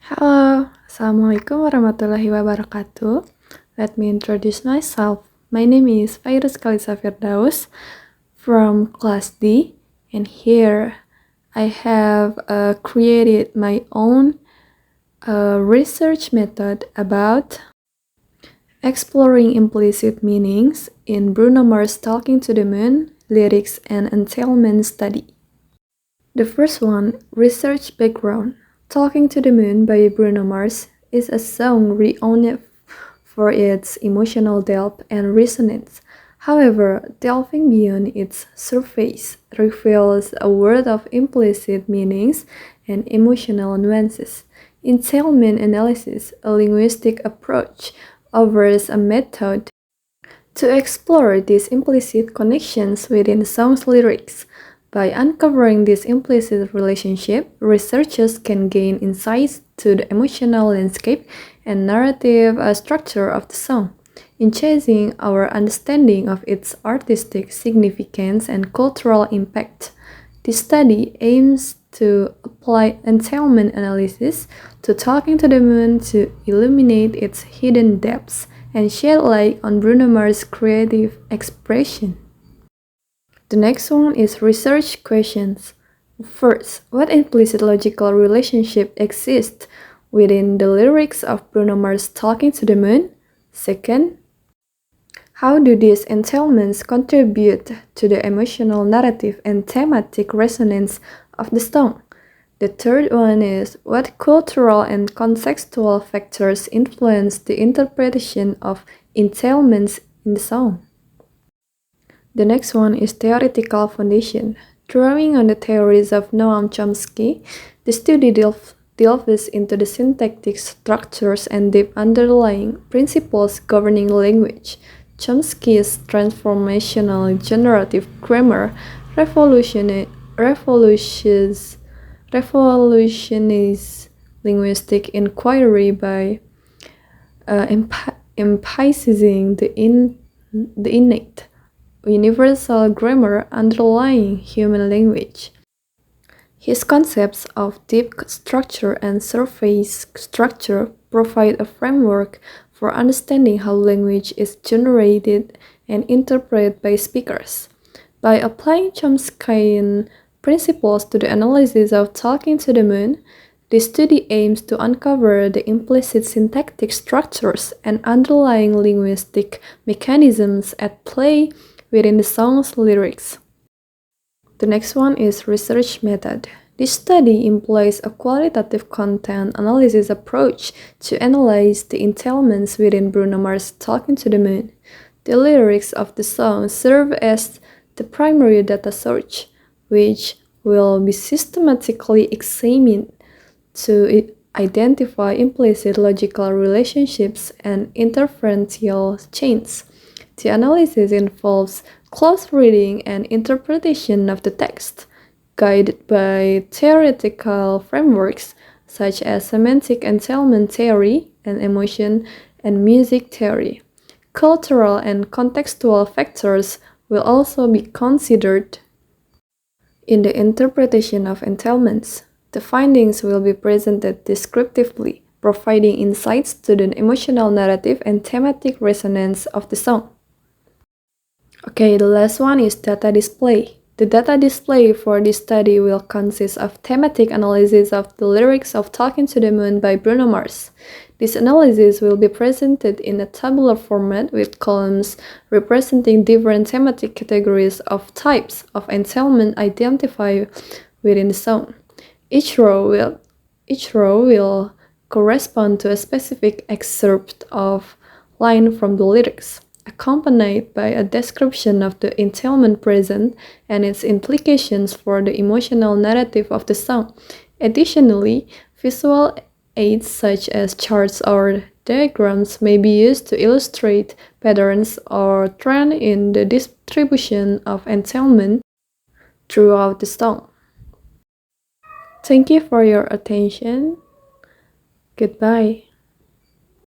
Halo, Assalamualaikum warahmatullahi wabarakatuh. Let me introduce myself. My name is Fairuz Khalisha from class D, and here I have created my own research method about exploring implicit meanings in Bruno Mars' Talking to the Moon, lyrics and entailment study. The first one, research background. Talking to the Moon by Bruno Mars is a song renowned for its emotional depth and resonance. However, delving beyond its surface reveals a world of implicit meanings and emotional nuances. Entailment analysis, a linguistic approach, offers a method to explore these implicit connections within the song's lyrics. By uncovering this implicit relationship, researchers can gain insights to the emotional landscape and narrative structure of the song, enhancing our understanding of its artistic significance and cultural impact. This study aims to apply entailment analysis to Talking to the Moon to illuminate its hidden depths and shed light on Bruno Mars' creative expression. The next one is research questions. First, what implicit logical relationship exists within the lyrics of Bruno Mars' Talking to the Moon? Second, how do these entailments contribute to the emotional narrative and thematic resonance of the song? The third one is, what cultural and contextual factors influence the interpretation of entailments in the song? The next one is theoretical foundation. Drawing on the theories of Noam Chomsky, the study delves into the syntactic structures and deep underlying principles governing language. Chomsky's transformational generative grammar revolutionized linguistic inquiry by emphasizing the innate universal grammar underlying human language. His concepts of deep structure and surface structure provide a framework for understanding how language is generated and interpreted by speakers. By applying Chomskyan principles to the analysis of Talking to the Moon, the study aims to uncover the implicit syntactic structures and underlying linguistic mechanisms at play within the song's lyrics. The next one is research method. This study employs a qualitative content analysis approach to analyze the entailments within Bruno Mars' Talking to the Moon. The lyrics of the song serve as the primary data source, which will be systematically examined to identify implicit logical relationships and interferential chains. The analysis involves close reading and interpretation of the text, guided by theoretical frameworks such as semantic entailment theory and emotion and music theory. Cultural and contextual factors will also be considered in the interpretation of entailments. The findings will be presented descriptively, providing insights to the emotional narrative and thematic resonance of the song. Okay, the last one is data display. The data display for this study will consist of thematic analysis of the lyrics of Talking to the Moon by Bruno Mars. This analysis will be presented in a tabular format with columns representing different thematic categories of types of entailment identified within the song. Each row will correspond to a specific excerpt of line from the lyrics, accompanied by a description of the entailment present and its implications for the emotional narrative of the song. Additionally, visual aids such as charts or diagrams may be used to illustrate patterns or trends in the distribution of entailment throughout the song. Thank you for your attention. Goodbye.